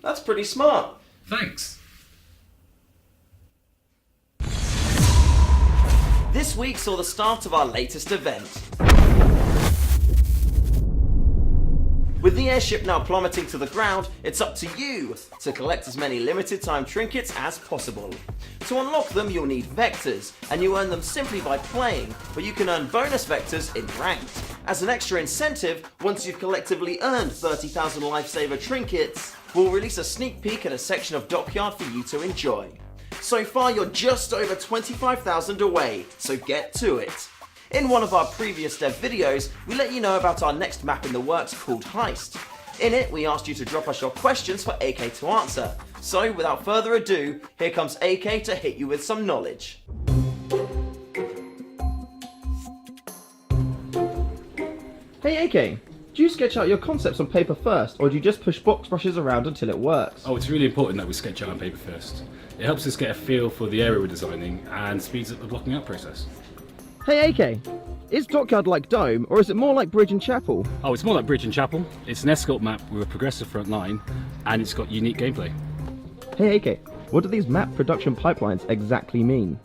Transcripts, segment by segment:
That's pretty smart. Thanks. This week saw the start of our latest event. With the airship now plummeting to the ground, it's up to you to collect as many limited time trinkets as possible. To unlock them, you'll need vectors, and you earn them simply by playing, but you can earn bonus vectors in ranked. As an extra incentive, once you've collectively earned 30,000 lifesaver trinkets, we'll release a sneak peek at a section of Dockyard for you to enjoy. So far, you're just over 25,000 away, so get to it. In one of our previous dev videos, we let you know about our next map in the works called Heist. In it, we asked you to drop us your questions for AK to answer. So, without further ado, here comes AK to hit you with some knowledge. Hey AK, do you sketch out your concepts on paper first, or do you just push box brushes around until it works? Oh, it's really important that we sketch out on paper first. It helps us get a feel for the area we're designing and speeds up the blocking out process. Hey AK, is Dockyard like Dome, or is it more like Bridge and Chapel? Oh, it's more like Bridge and Chapel. It's an escort map with a progressive front line, and it's got unique gameplay. Hey AK, what do these map production pipelines exactly mean?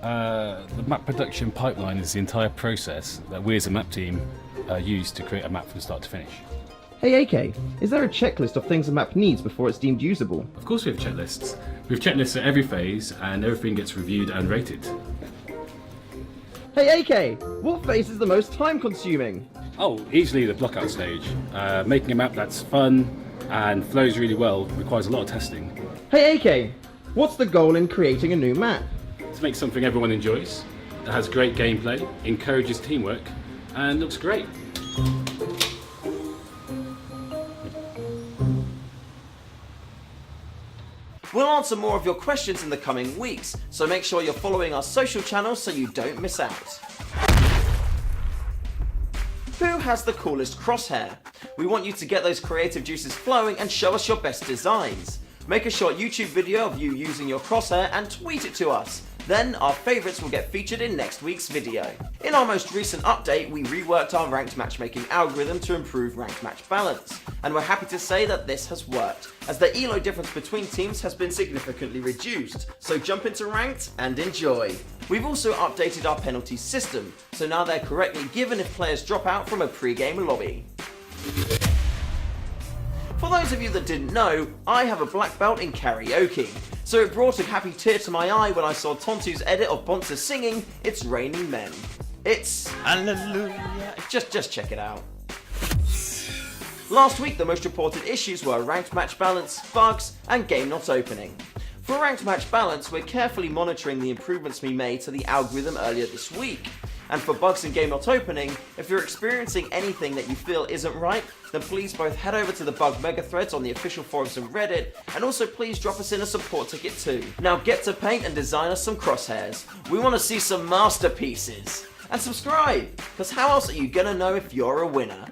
The map production pipeline is the entire process that we as a map team use to create a map from start to finish. Hey AK, is there a checklist of things a map needs before it's deemed usable? Of course we have checklists. We have checklists at every phase, and everything gets reviewed and rated. Hey AK, what phase is the most time consuming? Oh, easily the blockout stage. Making a map that's fun and flows really well requires a lot of testing. Hey AK, what's the goal in creating a new map? To make something everyone enjoys, that has great gameplay, encourages teamwork, and looks great. We'll answer more of your questions in the coming weeks, so make sure you're following our social channels so you don't miss out. Who has the coolest crosshair? We want you to get those creative juices flowing and show us your best designs. Make a short YouTube video of you using your crosshair and tweet it to us. Then our favourites will get featured in next week's video. In our most recent update, we reworked our ranked matchmaking algorithm to improve ranked match balance. And we're happy to say that this has worked, as the elo difference between teams has been significantly reduced. So jump into ranked and enjoy. We've also updated our penalty system, so now they're correctly given if players drop out from a pre-game lobby. For those of you that didn't know, I have a black belt in karaoke, so it brought a happy tear to my eye when I saw Tontu's edit of Bonza singing It's Raining Men. It's hallelujah. Just check it out. Last week the most reported issues were ranked match balance, bugs, and game not opening. For ranked match balance, we're carefully monitoring the improvements we made to the algorithm earlier this week. And for bugs and game not opening, if you're experiencing anything that you feel isn't right, then please both head over to the bug mega threads on the official forums and Reddit, and also please drop us in a support ticket too. Now get to paint and design us some crosshairs. We want to see some masterpieces. And subscribe, because how else are you gonna know if you're a winner?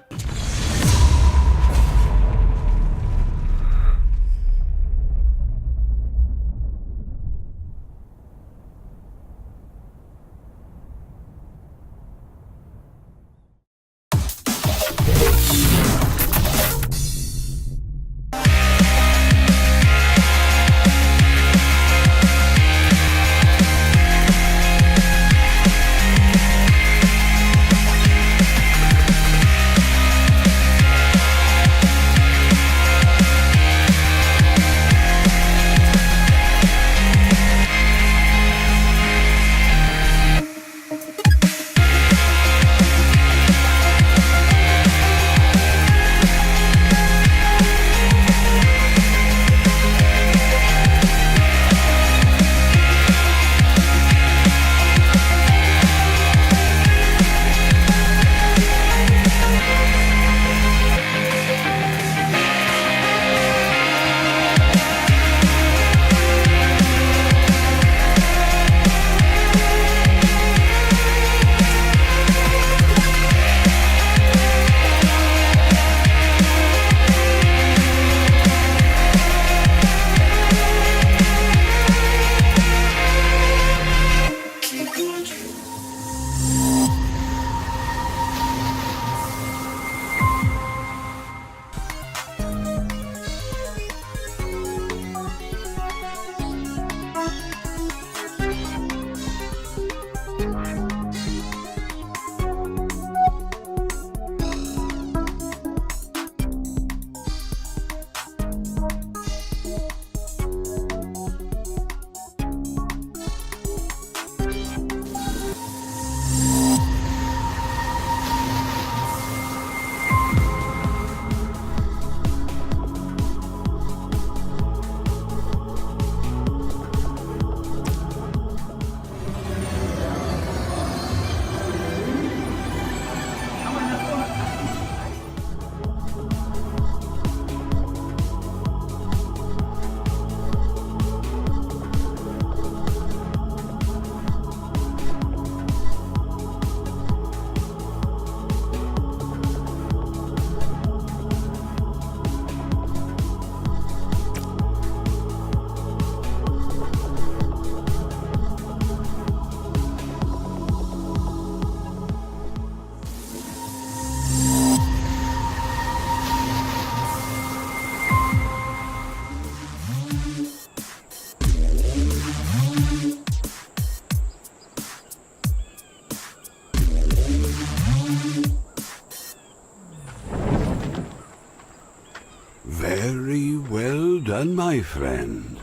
Very well done, my friend.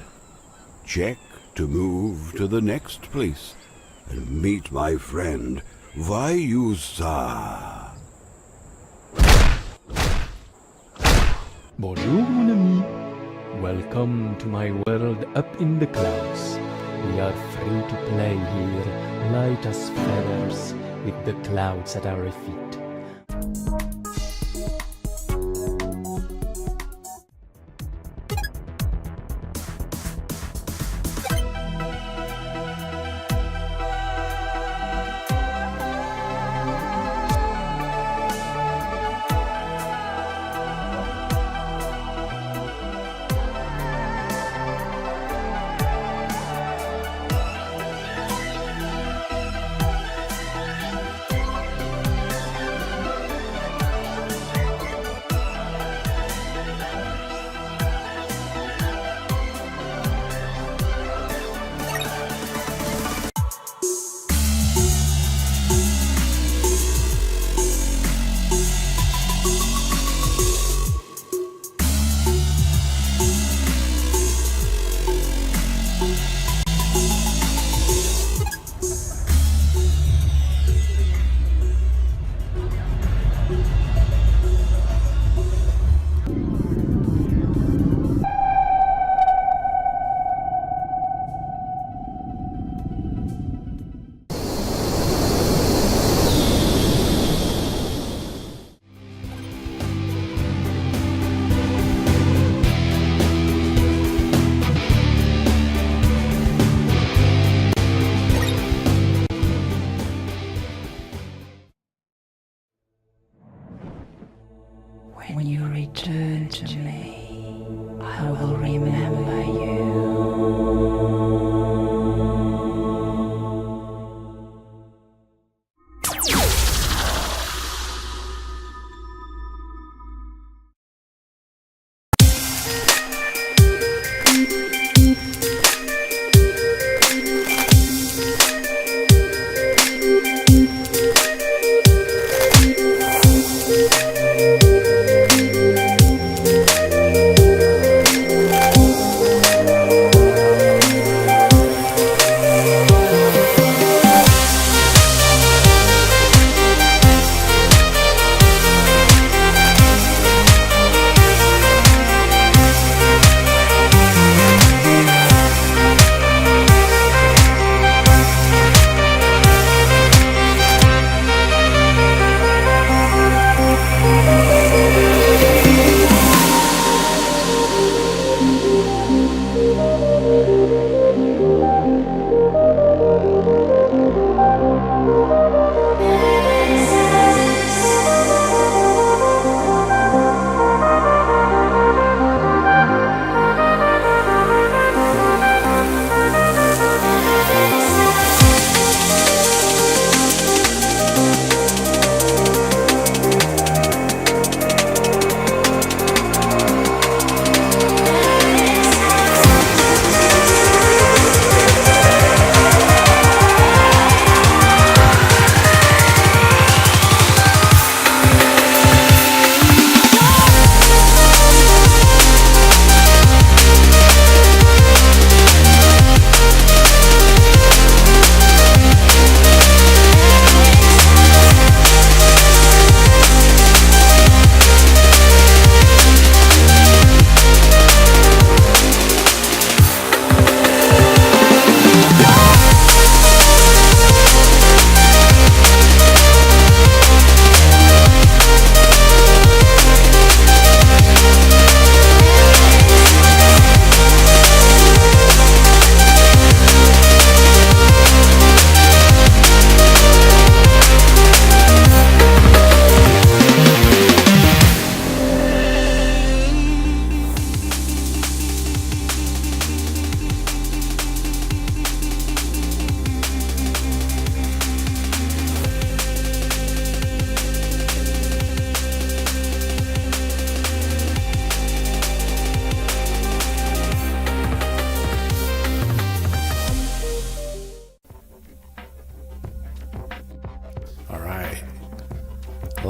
Check to move to the next place and meet my friend Vayusa. Bonjour, mon ami. Welcome to my world up in the clouds. We are free to play here, light as feathers, with the clouds at our feet.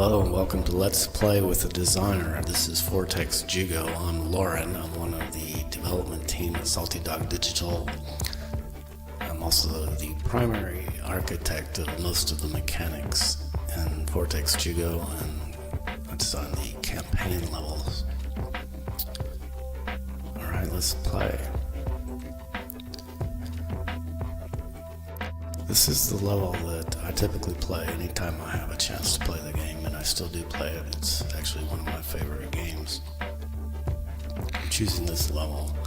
Hello and welcome to Let's Play with the Designer. This is Fourtex Jugo. I'm Lauren. I'm one of the development team at Salty Dog Digital. I'm also the primary architect of most of the mechanics in Fourtex Jugo, and I design the campaign levels. Alright, let's play. This is the level that I typically play anytime I have a chance to play the game, and I still do play it. It's actually one of my favorite games. I'm choosing this level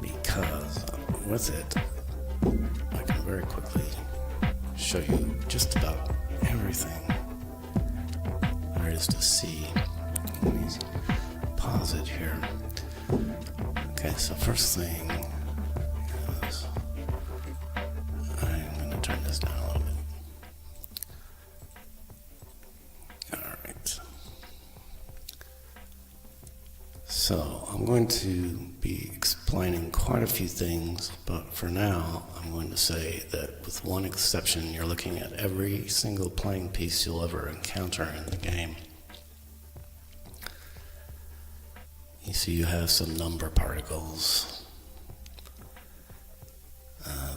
because with it, I can very quickly show you just about everything there is to see. Let me pause it here. Okay, so first thing is I'm going to turn this down a little bit. Alright. So I'm going to be explaining quite a few things, but for now I'm going to say that with one exception, you're looking at every single playing piece you'll ever encounter in the game. You see you have some number particles.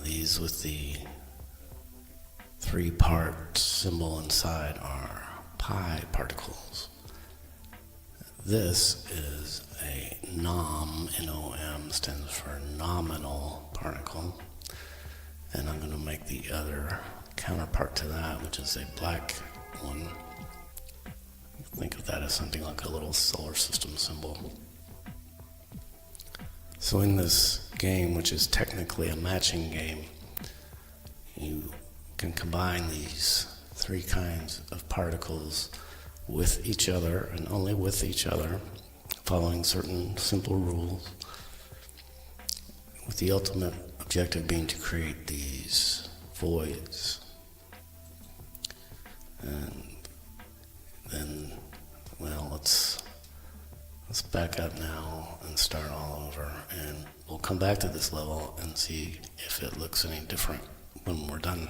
These with the 3-part symbol inside are pi particles. This is a nom, N-O-M, stands for nominal particle. And I'm going to make the other counterpart to that, which is a black one. Think of that as something like a little solar system symbol. So in this game, which is technically a matching game, you can combine these 3 kinds of particles with each other, and only with each other, following certain simple rules, with the ultimate objective being to create these voids. And then, well, let's back up now and start all over, and we'll come back to this level and see if it looks any different when we're done.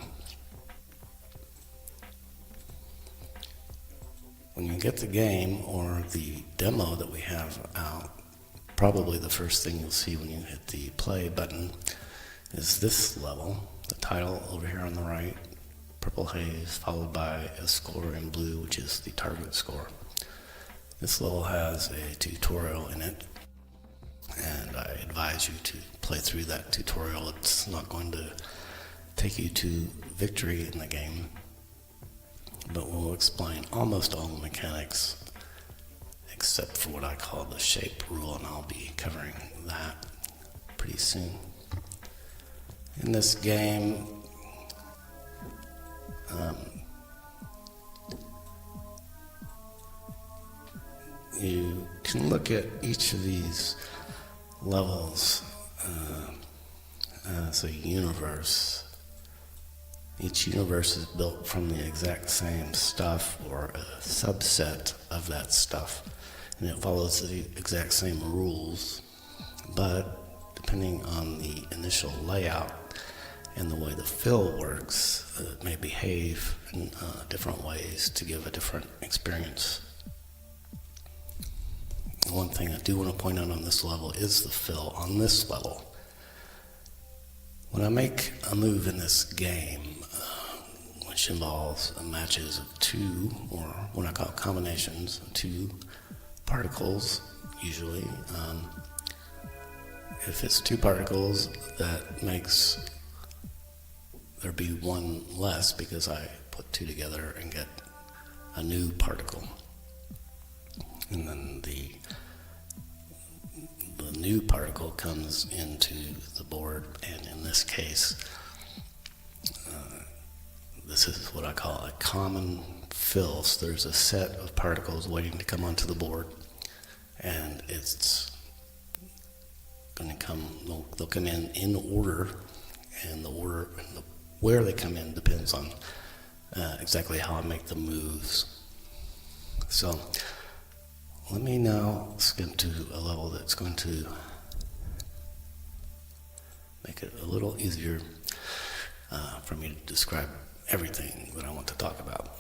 When you get the game or the demo that we have out, probably the first thing you'll see when you hit the play button is this level, the title over here on the right, purple haze, followed by a score in blue, which is the target score. This level has a tutorial in it, and I advise you to play through that tutorial. It's not going to take you to victory in the game, but we'll explain almost all the mechanics except for what I call the shape rule, and I'll be covering that pretty soon. In this game, you can look at each of these levels as a universe. Each universe is built from the exact same stuff or a subset of that stuff, and it follows the exact same rules, but depending on the initial layout and the way the fill works, it may behave in different ways to give a different experience. One thing I do want to point out on this level is the fill on this level. When I make a move in this game, which involves matches of 2, or what I call combinations of 2 particles, usually, if it's 2 particles, that makes there be 1 less because I put 2 together and get a new particle. And then the new particle comes into the board, and in this case, this is what I call a common fill. So there's a set of particles waiting to come onto the board, and it's going to come, they'll come in order, and the order and where they come in depends on exactly how I make the moves. So let me now skip to a level that's going to make it a little easier for me to describe everything that I want to talk about.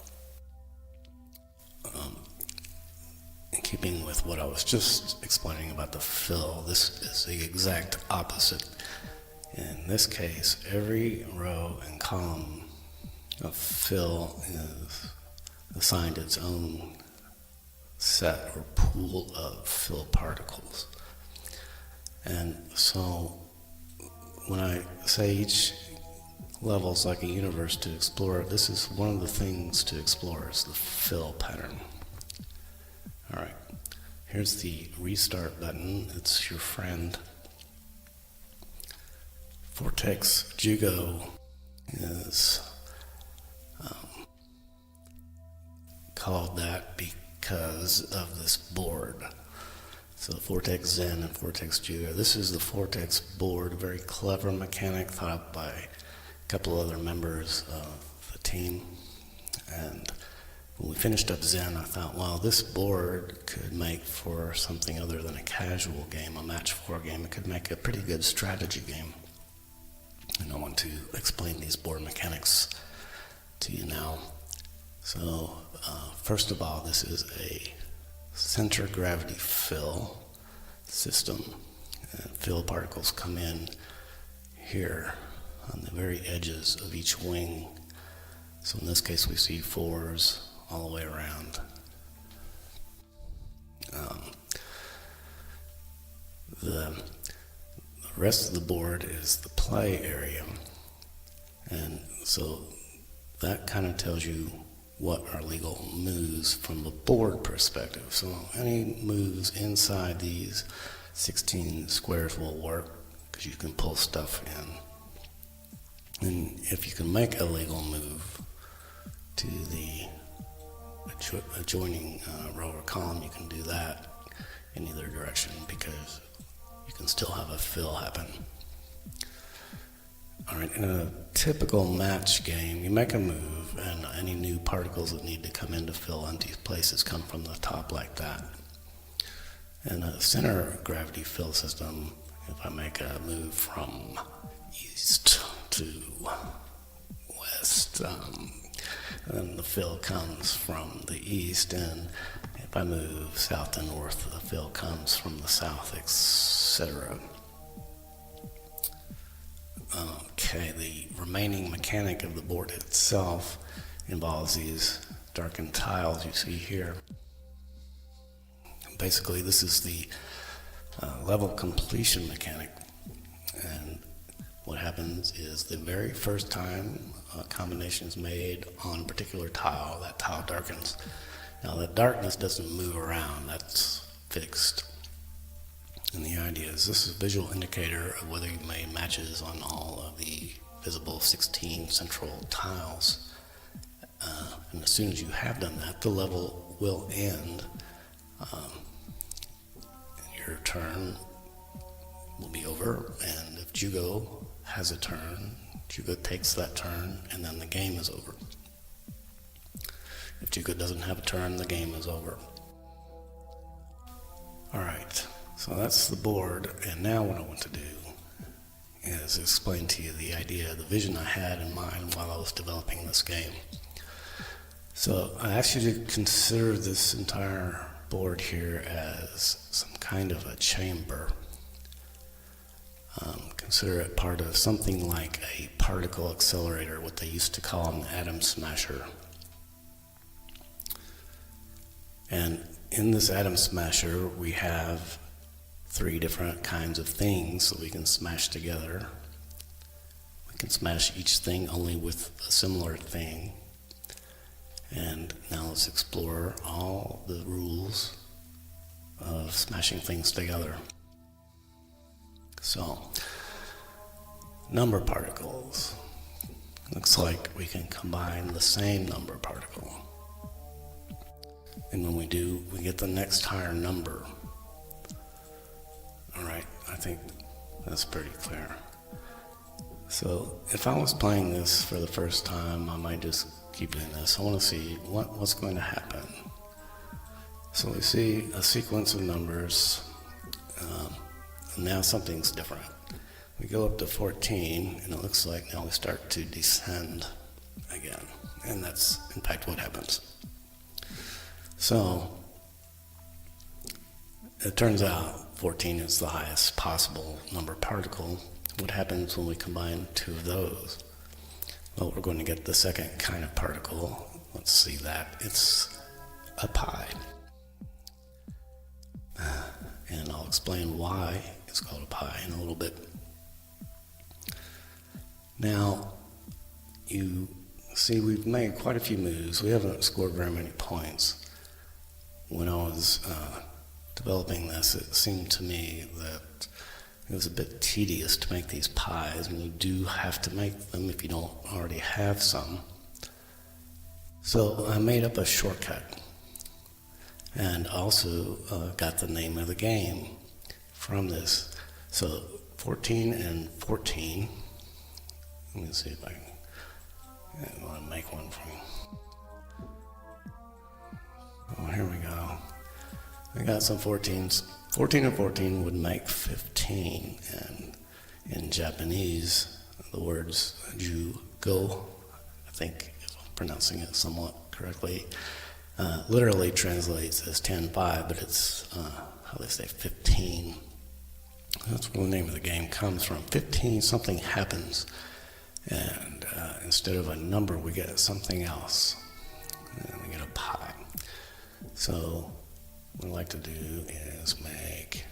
in keeping with what I was just explaining about the fill, this is the exact opposite. In this case, every row and column of fill is assigned its own set or pool of fill particles. And so when I say each level is like a universe to explore, this is one of the things to explore, is the fill pattern. Alright, here's the restart button. It's your friend. Fourtex Jugo is called that because of this board. So Fourtex Zen and Fourtex Jugo. This is the Fourtex board, a very clever mechanic thought up by a couple other members of the team. And when we finished up Zen, I thought, well, this board could make for something other than a casual game, a match 4 game. It could make a pretty good strategy game. And I want to explain these board mechanics to you now. So, first of all, this is a center gravity fill system. And fill particles come in here on the very edges of each wing. So in this case, we see 4s all the way around. The rest of the board is the play area, and so that kind of tells you what are legal moves from the board perspective. So any moves inside these 16 squares will work because you can pull stuff in. And if you can make a legal move to the adjoining row or column, you can do that in either direction because you can still have a fill happen. Alright, in a typical match game, you make a move and any new particles that need to come in to fill empty places come from the top like that. In a center gravity fill system, if I make a move from east to west, then the fill comes from the east, and if I move south to north, the fill comes from the south, etc. Okay, the remaining mechanic of the board itself involves these darkened tiles you see here. Basically, this is the level completion mechanic, and what happens is the very first time a combination is made on a particular tile, that tile darkens. Now, that darkness doesn't move around, that's fixed. And the idea is this is a visual indicator of whether you made matches on all of the visible 16 central tiles. And as soon as you have done that, the level will end. Your turn will be over, and if Jugo has a turn, Jugo takes that turn, and then the game is over. If Jugo doesn't have a turn, the game is over. Alright, so that's the board, and now what I want to do is explain to you the idea, the vision I had in mind while I was developing this game. So I asked you to consider this entire board here as some kind of a chamber. Consider it part of something like a particle accelerator, what they used to call an atom smasher. And in this atom smasher, we have 3 different kinds of things that we can smash together. We can smash each thing only with a similar thing. And now let's explore all the rules of smashing things together. So, number particles. Looks like we can combine the same number particle. And when we do, we get the next higher number. Alright, I think that's pretty clear. So, if I was playing this for the first time, I might just keep doing this. I want to see what's going to happen. So we see a sequence of numbers, and now something's different. We go up to 14, and it looks like now we start to descend again, and that's in fact what happens. So it turns out 14 is the highest possible number particle. What happens when we combine two of those? Well, we're going to get the second kind of particle. Let's see that. It's a pi. And I'll explain why it's called a pi in a little bit. Now, you see we've made quite a few moves. We haven't scored very many points. When I was developing this, it seemed to me that it was a bit tedious to make these pies, and you do have to make them if you don't already have some. So I made up a shortcut, and also got the name of the game from this. So 14 and 14. Let me see if I want to make one for you. Oh, here we go. I got some 14s. 14 and 14 would make 15, and in Japanese, the words Jugo, I think if I'm pronouncing it somewhat correctly, literally translates as 10-5, but it's how they say 15. That's where the name of the game comes from. 15, something happens, and instead of a number, we get something else, and we get a pi. So what I'd like to do is make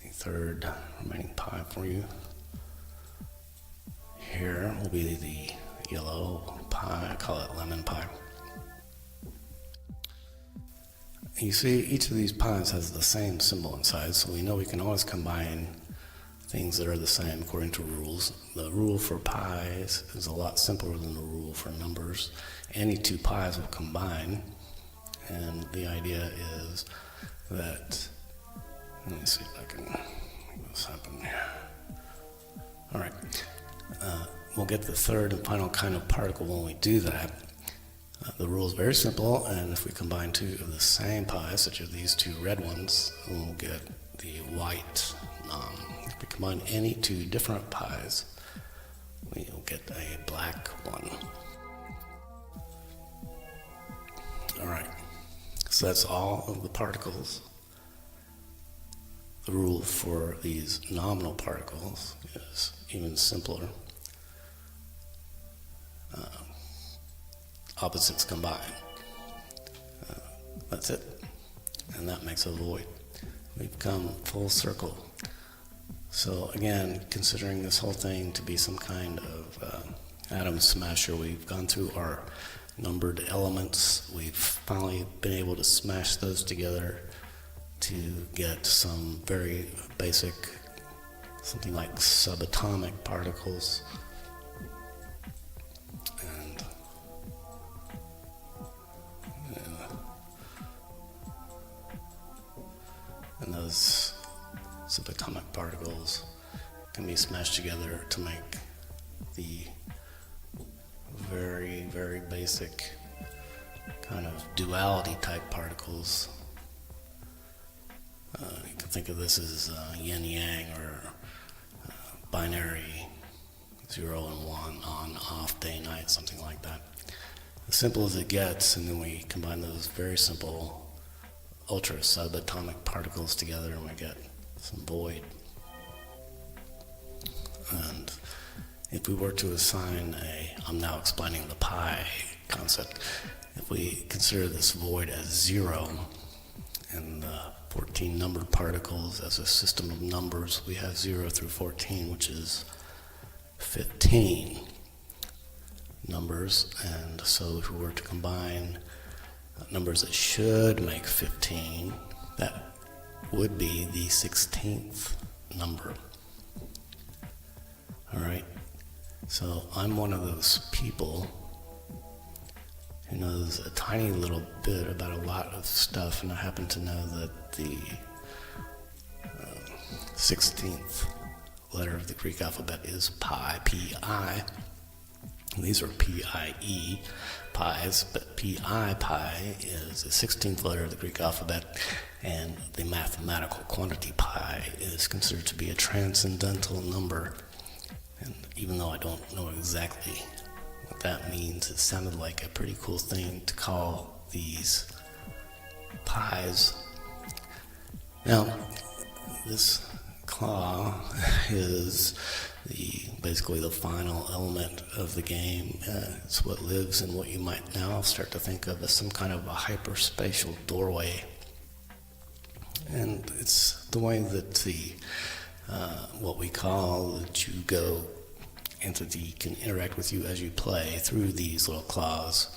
the third remaining pi for you. Here will be the yellow pie, I call it lemon pie. You see, each of these pies has the same symbol inside, so we know we can always combine things that are the same according to rules. The rule for pies is a lot simpler than the rule for numbers. Any two pies will combine, and the idea is that, let me see if I can make this happen here. All right, we'll get the third and final kind of particle when we do that. The rule is very simple, and if we combine two of the same pies, such as these two red ones, we'll get the white. If we combine any two different pies, we'll get a black one. All right. So that's all of the particles. The rule for these nominal particles is even simpler. Opposites combine. That's it. And that makes a void. We've come full circle. So again, considering this whole thing to be some kind of atom smasher, we've gone through our numbered elements. We've finally been able to smash those together to get some very basic, something like subatomic particles. And those subatomic particles can be smashed together to make the very, very basic kind of duality type particles. You can think of this as yin-yang or binary 0 and 1, on, off, day, night, something like that. As simple as it gets, and then we combine those very simple ultra subatomic particles together and we get some void. And if we were to assign I'm now explaining the pi concept, if we consider this void as 0 and the 14 numbered particles as a system of numbers, we have 0 through 14, which is 15 numbers. And so if we were to combine numbers that should make 15, that would be the 16th number. All right, so I'm one of those people who knows a tiny little bit about a lot of stuff, and I happen to know that the 16th letter of the Greek alphabet is pi, P-I. These are P-I-E, pies, but P-I, pi, is the 16th letter of the Greek alphabet, and the mathematical quantity pi is considered to be a transcendental number. And even though I don't know exactly what that means, it sounded like a pretty cool thing to call these pies. Now, this claw is basically the final element of the game. It's what lives in what you might now start to think of as some kind of a hyperspatial doorway. And it's the way that the what we call the Jugo entity can interact with you as you play through these little claws,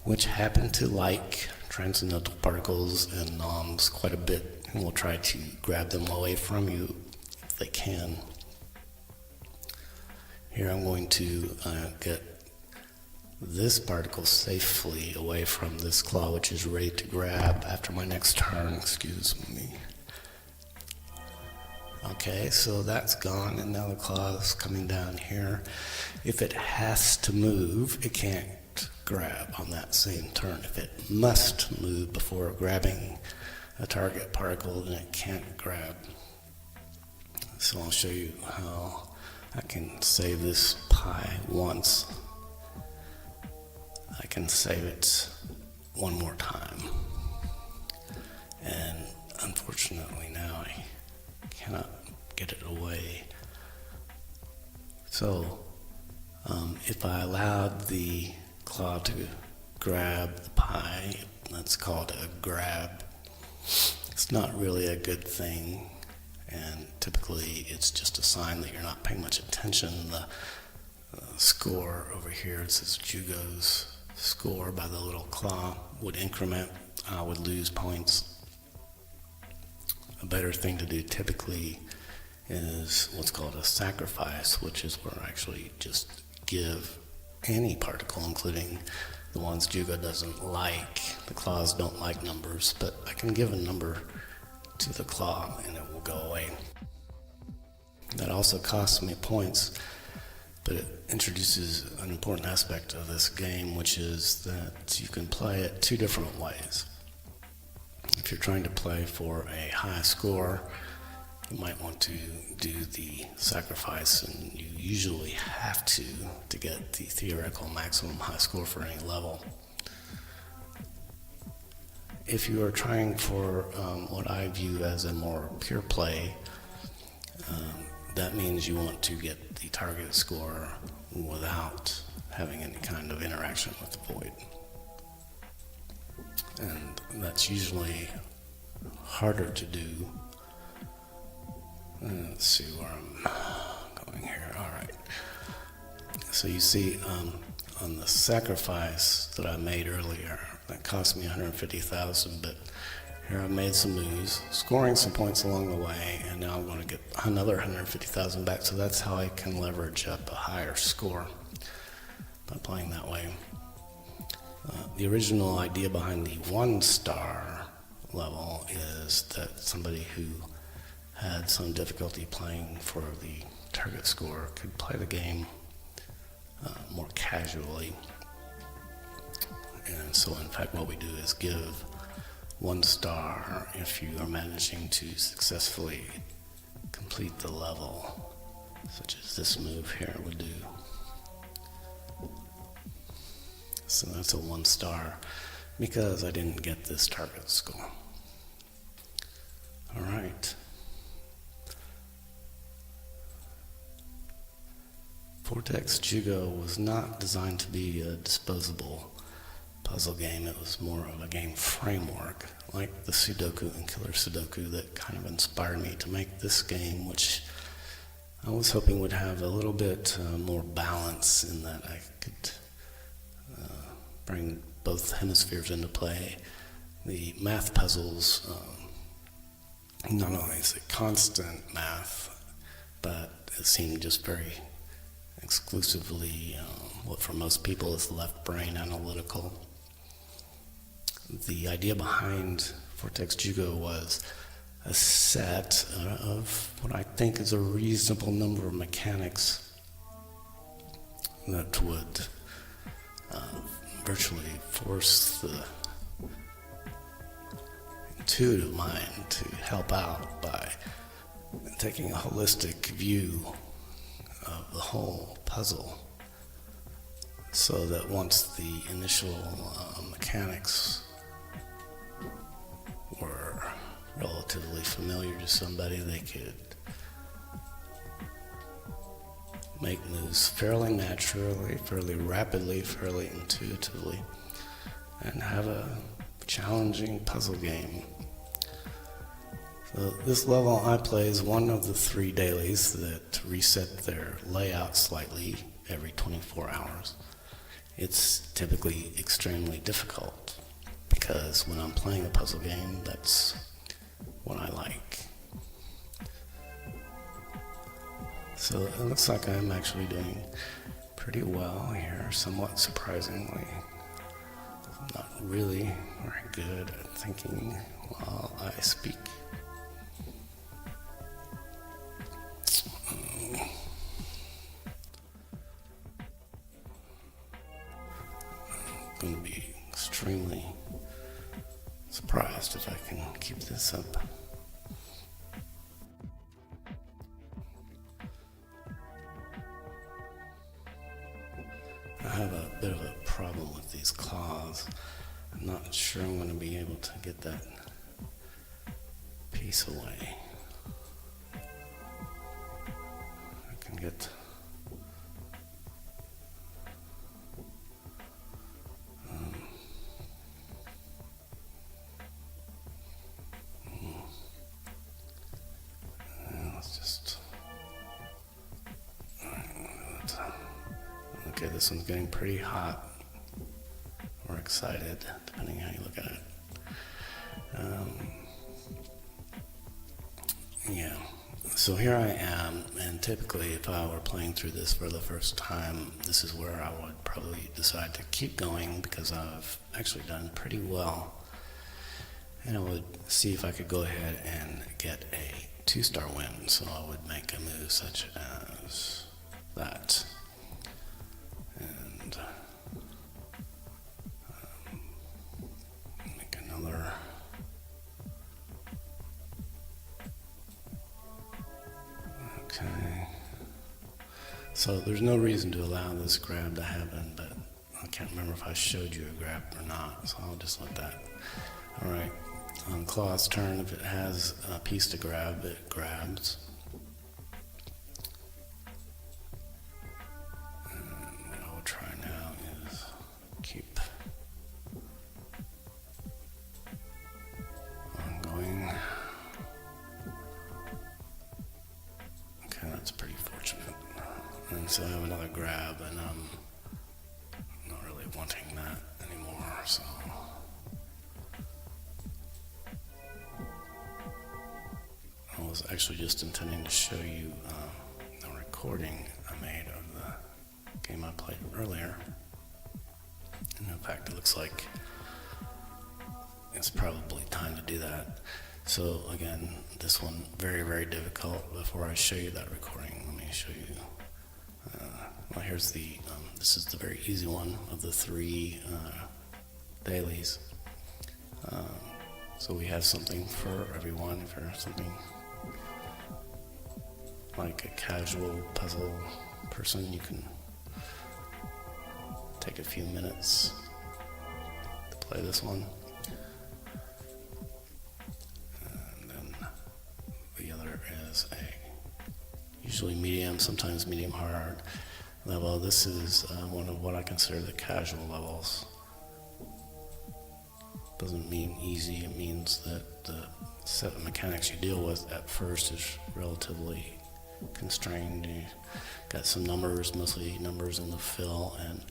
which happen to like transcendental particles and noms quite a bit, and will try to grab them away from you if they can. Here I'm going to get this particle safely away from this claw, which is ready to grab after my next turn. Excuse me. Okay, so that's gone, and now the claw is coming down here. If it has to move, it can't grab on that same turn. If it must move before grabbing a target particle, then it can't grab. So I'll show you how I can save this pie once. I can save it one more time. And unfortunately now I cannot get it away. So if I allowed the claw to grab the pie, that's called a grab. It's not really a good thing, and typically it's just a sign that you're not paying much attention. The score over here, it says Jugo's score by the little claw would increment. I would lose points. A better thing to do typically is what's called a sacrifice, which is where I actually just give any particle, including the ones Jugo doesn't like. The claws don't like numbers, but I can give a number to the claw and it will go away. That also costs me points, but it introduces an important aspect of this game, which is that you can play it two different ways. If you're trying to play for a high score, you might want to do the sacrifice, and you usually have to get the theoretical maximum high score for any level. If you are trying for what I view as a more pure play, that means you want to get the target score without having any kind of interaction with the void. And that's usually harder to do. Let's see where I'm going here. All right. So you see on the sacrifice that I made earlier, that cost me 150,000, but here I made some moves, scoring some points along the way, and now I'm going to get another 150,000 back. So that's how I can leverage up a higher score by playing that way. The original idea behind the 1-star level is that somebody who had some difficulty playing for the target score could play the game more casually. And so in fact what we do is give 1 star if you are managing to successfully complete the level, such as this move here would do. So that's a 1 star because I didn't get this target score. All right. Fourtex Jugo was not designed to be a disposable puzzle game. It was more of a game framework, like the Sudoku and Killer Sudoku, that kind of inspired me to make this game, which I was hoping would have a little bit more balance in that I could bring both hemispheres into play. The math puzzles, not only is it constant math, but it seemed just very exclusively what for most people is left brain analytical. The idea behind Fourtex Jugo was a set of what I think is a reasonable number of mechanics that would virtually force the intuitive mind to help out by taking a holistic view of the whole puzzle, so that once the initial mechanics were relatively familiar to somebody, they could make moves fairly naturally, fairly rapidly, fairly intuitively, and have a challenging puzzle game. So this level I play is one of the 3 dailies that reset their layout slightly every 24 hours. It's typically extremely difficult because when I'm playing a puzzle game, that's what I like. So it looks like I'm actually doing pretty well here, somewhat surprisingly. I'm not really very good at thinking while I speak. I'm going to be extremely surprised if I can keep this up. I have a bit of a problem with these claws. I'm not sure I'm going to be able to get that piece away. I can get... let's just... Okay, this one's getting pretty hot or excited, depending how you look at it. Yeah, so here I am, and typically if I were playing through this for the first time, this is where I would probably decide to keep going because I've actually done pretty well. And I would see if I could go ahead and get a 2-star win, so I would make a move such as that. And make another. Okay. So there's no reason to allow this grab to happen, but I can't remember if I showed you a grab or not, so I'll just let that. Alright, on Claw's turn, if it has a piece to grab, it grabs. Try now is keep on going. Okay, that's pretty fortunate. And so I have another grab, and I'm not really wanting that anymore, so. I was actually just intending to show you the recording I made of the game I played earlier. And in fact, it looks like it's probably time to do that. So again, this one very, very difficult. Before I show you that recording, let me show you. Well, here's the. This is the very easy one of the 3 dailies. So we have something for everyone. If you're something like a casual puzzle person, you can take a few minutes to play this one. And then the other is a usually medium, sometimes medium hard level. This is one of what I consider the casual levels. Doesn't mean easy, it means that the set of mechanics you deal with at first is relatively constrained. You got some numbers, mostly numbers in the fill, and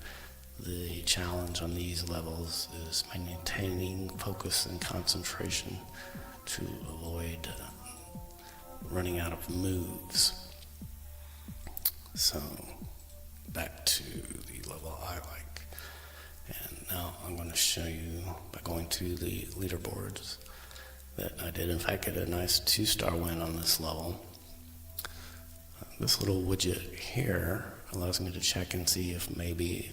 the challenge on these levels is maintaining focus and concentration to avoid running out of moves. So back to the level I like. And now I'm going to show you, by going to the leaderboards, that I did in fact get a nice 2-star win on this level. This little widget here allows me to check and see if maybe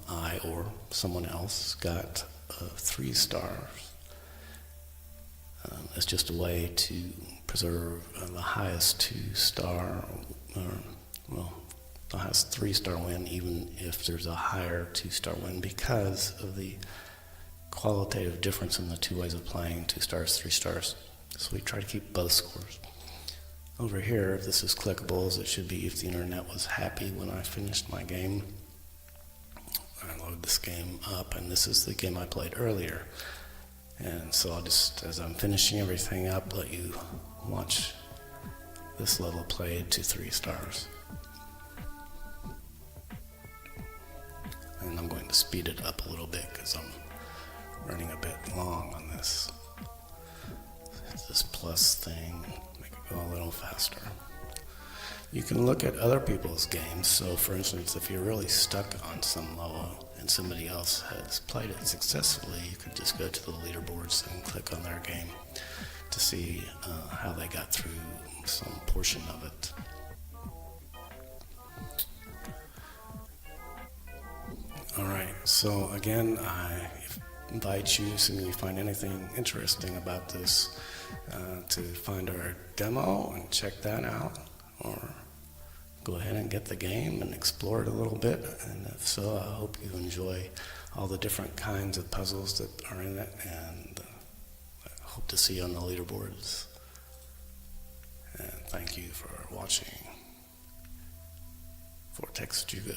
I or someone else got 3 stars. It's just a way to preserve the highest 2-star, well, the highest 3-star win, even if there's a higher 2-star win, because of the qualitative difference in the 2 ways of playing, 2 stars, 3 stars. So we try to keep both scores. Over here, if this is clickables, it should be if the internet was happy when I finished my game. I load this game up, and this is the game I played earlier. And so I'll just, as I'm finishing everything up, let you watch this level played to 3 stars. And I'm going to speed it up a little bit because I'm running a bit long on this plus thing, make it go a little faster. You can look at other people's games. So for instance, if you're really stuck on some level and somebody else has played it successfully, you could just go to the leaderboards and click on their game to see how they got through some portion of it. Alright, so again, I invite you, assuming you find anything interesting about this, to find our demo and check that out, or go ahead and get the game and explore it a little bit. And if so, I hope you enjoy all the different kinds of puzzles that are in it, and I hope to see you on the leaderboards. And thank you for watching Fourtex Jugo.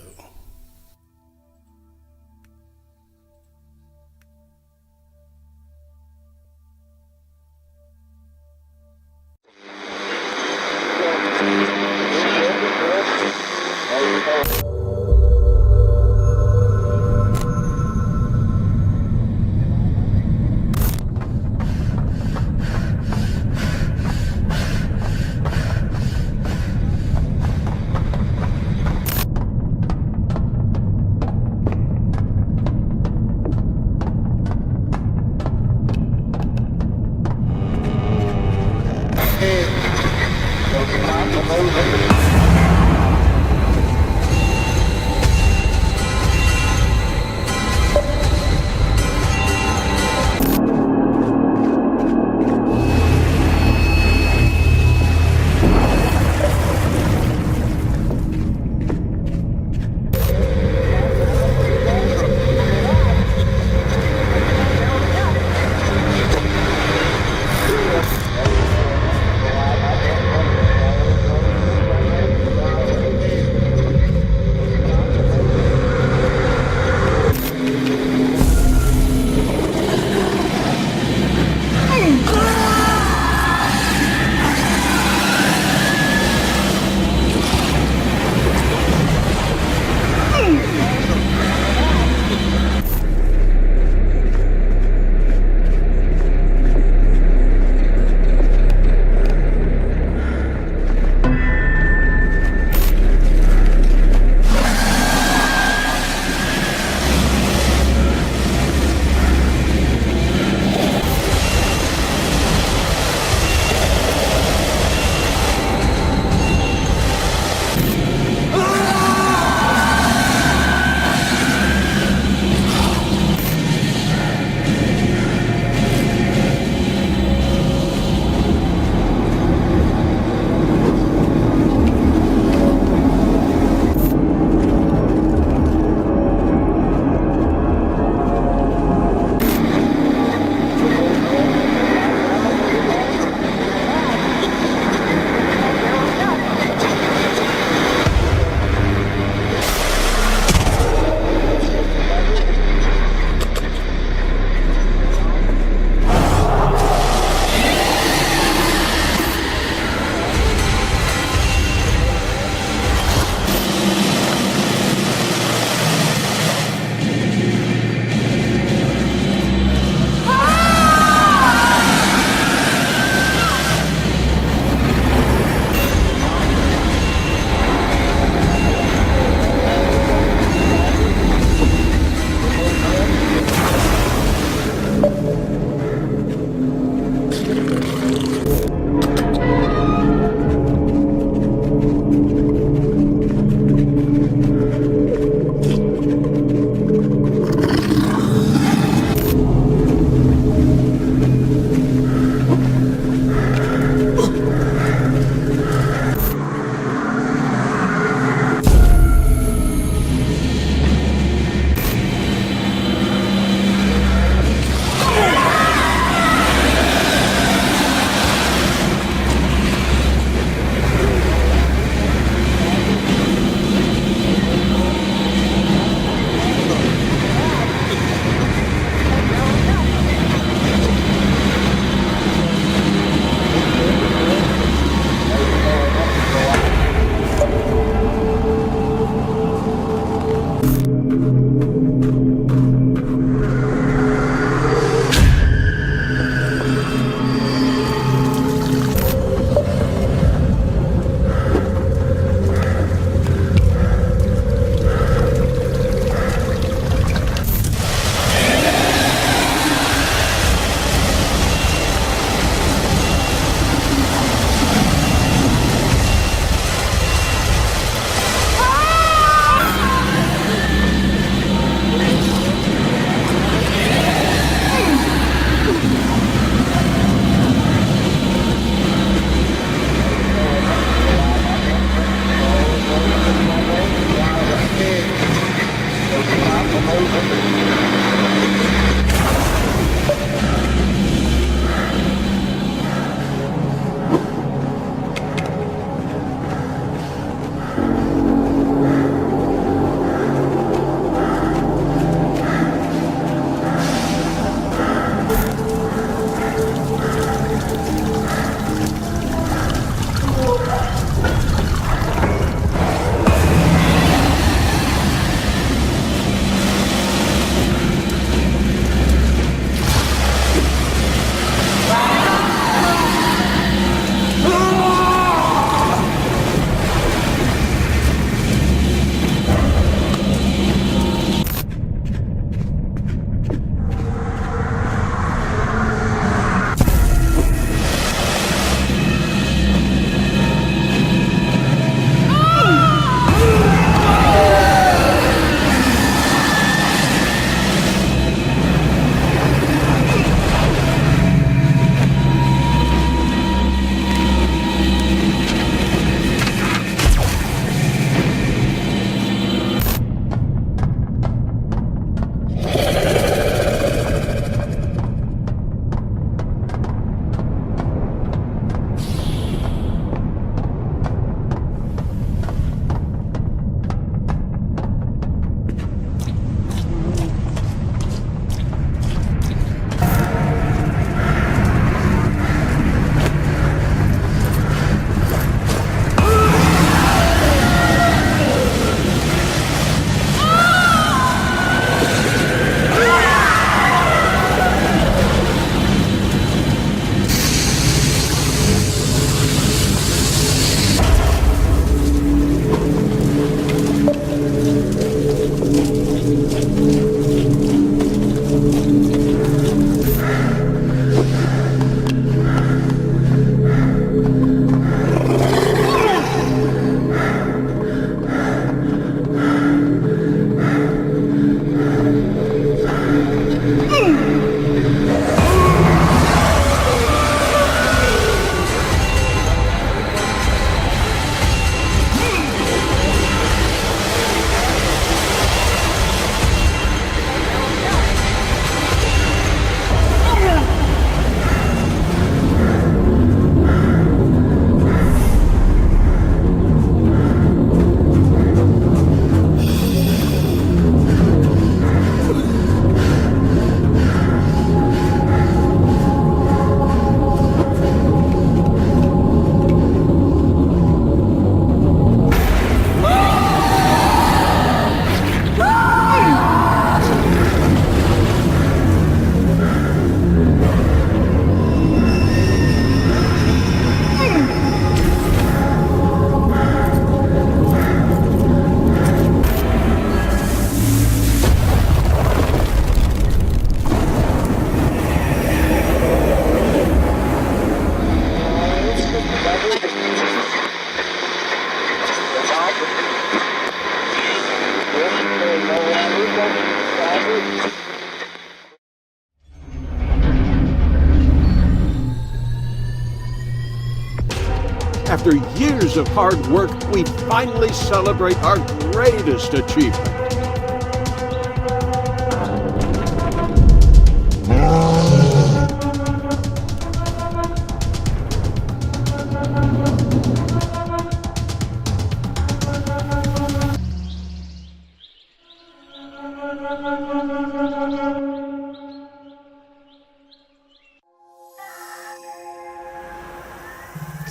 After years of hard work, we finally celebrate our greatest achievement.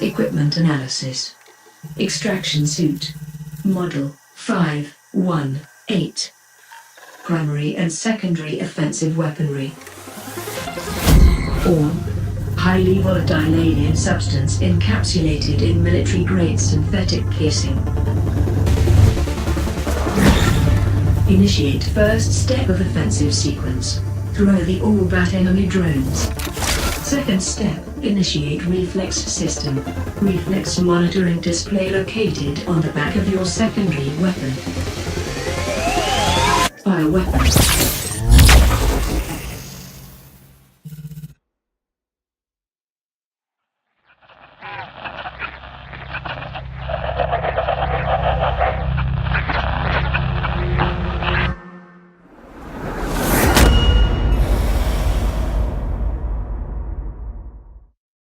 Equipment analysis. Extraction suit. Model 518. Primary and secondary offensive weaponry. Form. Highly volatile alien substance encapsulated in military-grade synthetic casing. Initiate first step of offensive sequence. Throw the all-bat enemy drones. Second step, initiate reflex system. Reflex monitoring display located on the back of your secondary weapon. Fire weapon.